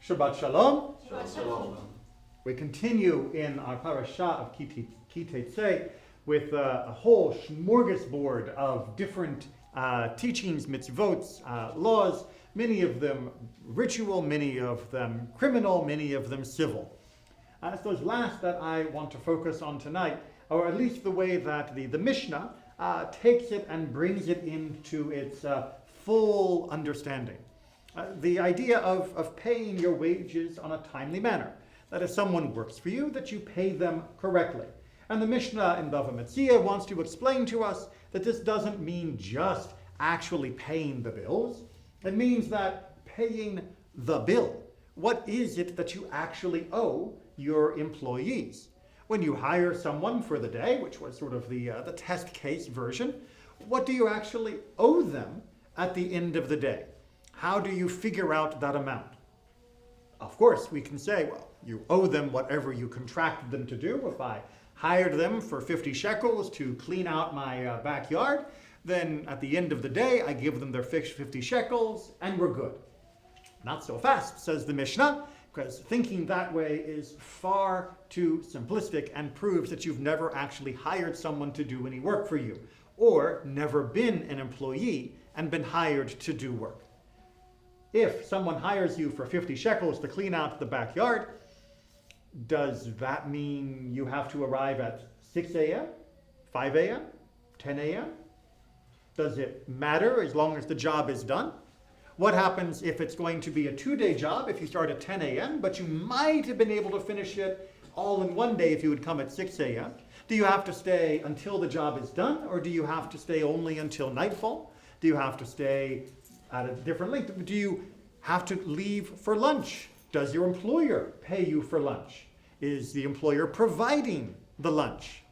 Shabbat Shalom. Shabbat Shalom. We continue in our parasha of Teitzei with a whole smorgasbord of different teachings, mitzvot, laws, many of them ritual, many of them criminal, many of them civil. It's those last that I want to focus on tonight, or at least the way that the Mishnah takes it and brings it into its full understanding. The idea of paying your wages on a timely manner. That if someone works for you, that you pay them correctly. And the Mishnah in Bava Metzia wants to explain to us that this doesn't mean just actually paying the bills. It means that paying the bill. What is it that you actually owe your employees? When you hire someone for the day, which was sort of the test case version, what do you actually owe them at the end of the day? How do you figure out that amount? Of course, we can say, well, you owe them whatever you contracted them to do. If I hired them for 50 shekels to clean out my backyard, then at the end of the day, I give them their fixed 50 shekels and we're good. Not so fast, says the Mishnah, because thinking that way is far too simplistic and proves that you've never actually hired someone to do any work for you, or never been an employee and been hired to do work. If someone hires you for 50 shekels to clean out the backyard, does that mean you have to arrive at 6 a.m., 5 a.m., 10 a.m.? Does it matter as long as the job is done? What happens if it's going to be a 2-day job if you start at 10 a.m., but you might have been able to finish it all in one day if you would come at 6 a.m.? Do you have to stay until the job is done, or do you have to stay only until nightfall? Do you have to stay at a different length? Do you have to leave for lunch? Does your employer pay you for lunch? Is the employer providing the lunch?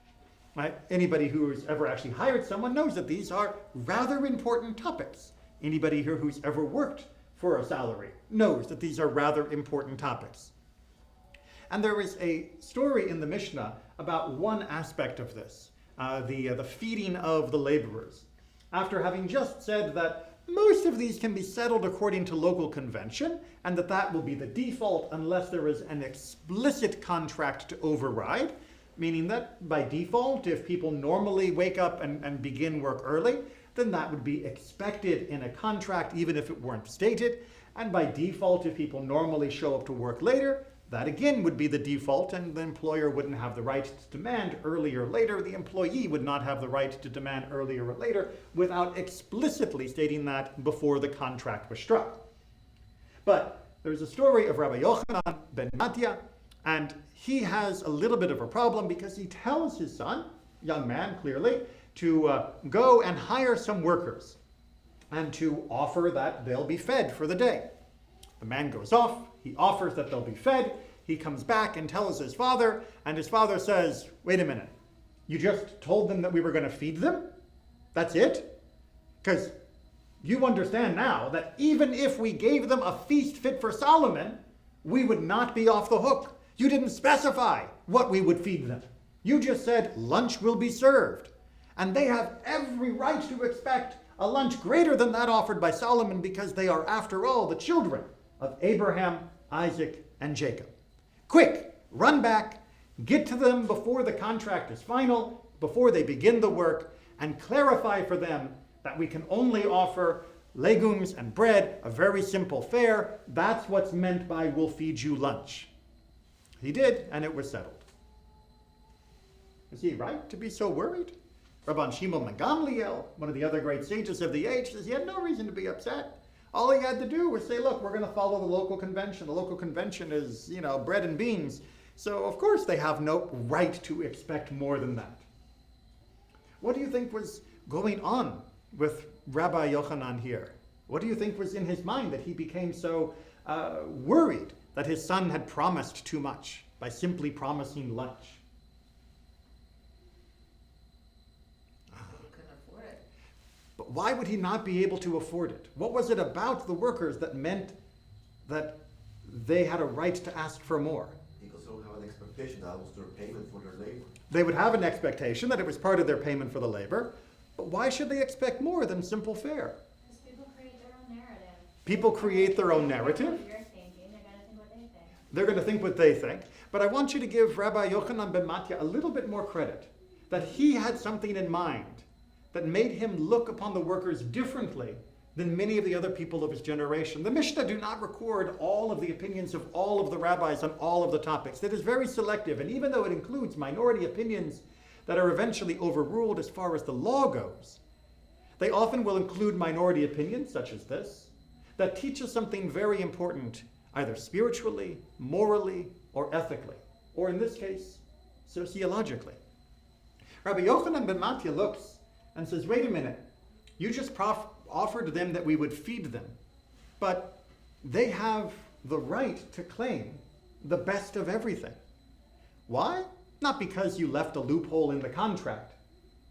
Right? Anybody who's ever actually hired someone knows that these are rather important topics. Anybody here who's ever worked for a salary knows that these are rather important topics. And there is a story in the Mishnah about one aspect of this, the feeding of the laborers. After having just said that most of these can be settled according to local convention, and that will be the default unless there is an explicit contract to override, meaning that by default, if people normally wake up and begin work early, then that would be expected in a contract even if it weren't stated. And by default, if people normally show up to work later, that again would be the default, and the employer wouldn't have the right to demand earlier or later. The employee would not have the right to demand earlier or later without explicitly stating that before the contract was struck. But there's a story of Rabbi Yochanan ben Mattia, and he has a little bit of a problem because he tells his son, young man clearly, to go and hire some workers and to offer that they'll be fed for the day. The man goes off, he offers that they'll be fed, he comes back and tells his father, and his father says, wait a minute, you just told them that we were going to feed them? That's it? Because you understand now that even if we gave them a feast fit for Solomon, we would not be off the hook. You didn't specify what we would feed them. You just said lunch will be served. And they have every right to expect a lunch greater than that offered by Solomon because they are, after all, the children of Abraham, Isaac, and Jacob. Quick, run back, get to them before the contract is final, before they begin the work, and clarify for them that we can only offer legumes and bread, a very simple fare. That's what's meant by we'll feed you lunch. He did, and it was settled. Is he right to be so worried? Rabban Shimon ben Gamliel, one of the other great sages of the age, says he had no reason to be upset. All he had to do was say, look, we're going to follow the local convention. The local convention is, bread and beans. So, of course, they have no right to expect more than that. What do you think was going on with Rabbi Yochanan here? What do you think was in his mind that he became so worried that his son had promised too much by simply promising lunch? But why would he not be able to afford it? What was it about the workers that meant that they had a right to ask for more? Because they would have an expectation that was their payment for their labor. They would have an expectation that it was part of their payment for the labor. But why should they expect more than simple fare? Because people create their own narrative. People create their own narrative? You're thinking, they're going to think what They're going to think what they think. But I want you to give Rabbi Yochanan ben Matya a little bit more credit, that he had something in mind that made him look upon the workers differently than many of the other people of his generation. The Mishnah do not record all of the opinions of all of the rabbis on all of the topics. It is very selective, and even though it includes minority opinions that are eventually overruled as far as the law goes, they often will include minority opinions, such as this, that teach us something very important, either spiritually, morally, or ethically, or in this case, sociologically. Rabbi Yochanan ben Matya looks and says, wait a minute, you just offered them that we would feed them, but they have the right to claim the best of everything. Why? Not because you left a loophole in the contract,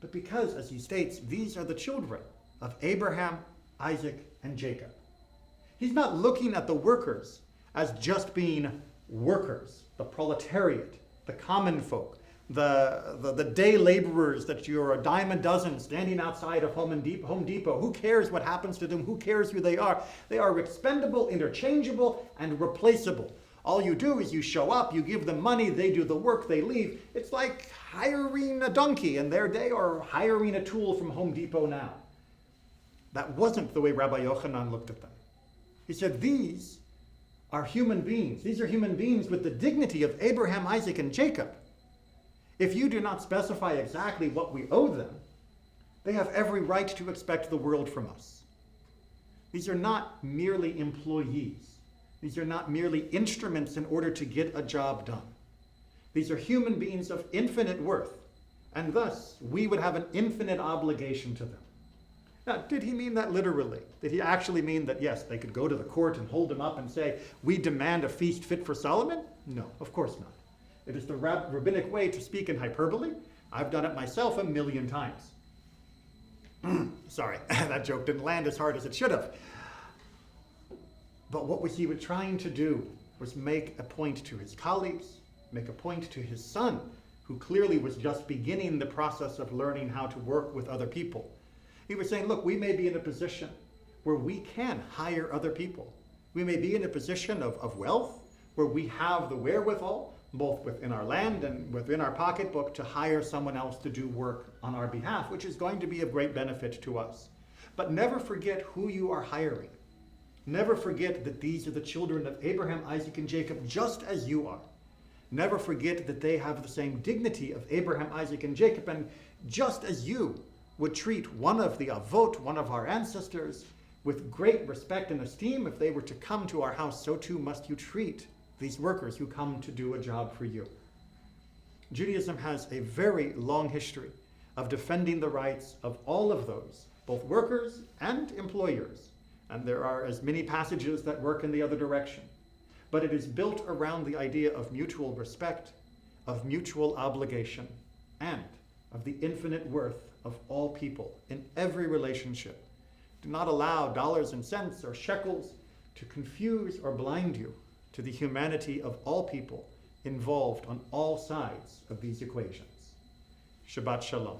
but because, as he states, these are the children of Abraham, Isaac, and Jacob. He's not looking at the workers as just being workers, the proletariat, the common folk, the day laborers that you're a dime a dozen standing outside of Home Depot. Who cares what happens to them? Who cares who they are? They are expendable, interchangeable, and replaceable. All you do is you show up, you give them money, they do the work, they leave. It's like hiring a donkey in their day or hiring a tool from Home Depot now. That wasn't the way Rabbi Yochanan looked at them. He said, these are human beings. These are human beings with the dignity of Abraham, Isaac, and Jacob. If you do not specify exactly what we owe them, they have every right to expect the world from us. These are not merely employees. These are not merely instruments in order to get a job done. These are human beings of infinite worth, and thus we would have an infinite obligation to them. Now, did he mean that literally? Did he actually mean that, yes, they could go to the court and hold him up and say, we demand a feast fit for Solomon? No, of course not. It is the rabbinic way to speak in hyperbole. I've done it myself 1,000,000 times. Sorry, that joke didn't land as hard as it should have. But what he was trying to do was make a point to his colleagues, make a point to his son, who clearly was just beginning the process of learning how to work with other people. He was saying, look, we may be in a position where we can hire other people. We may be in a position of wealth where we have the wherewithal, both within our land and within our pocketbook, to hire someone else to do work on our behalf, which is going to be of great benefit to us. But never forget who you are hiring. Never forget that these are the children of Abraham, Isaac, and Jacob, just as you are. Never forget that they have the same dignity of Abraham, Isaac, and Jacob, and just as you would treat one of the Avot, one of our ancestors, with great respect and esteem, if they were to come to our house, so too must you treat these workers who come to do a job for you. Judaism has a very long history of defending the rights of all of those, both workers and employers. And there are as many passages that work in the other direction. But it is built around the idea of mutual respect, of mutual obligation, and of the infinite worth of all people in every relationship. Do not allow dollars and cents or shekels to confuse or blind you to the humanity of all people involved on all sides of these equations. Shabbat Shalom.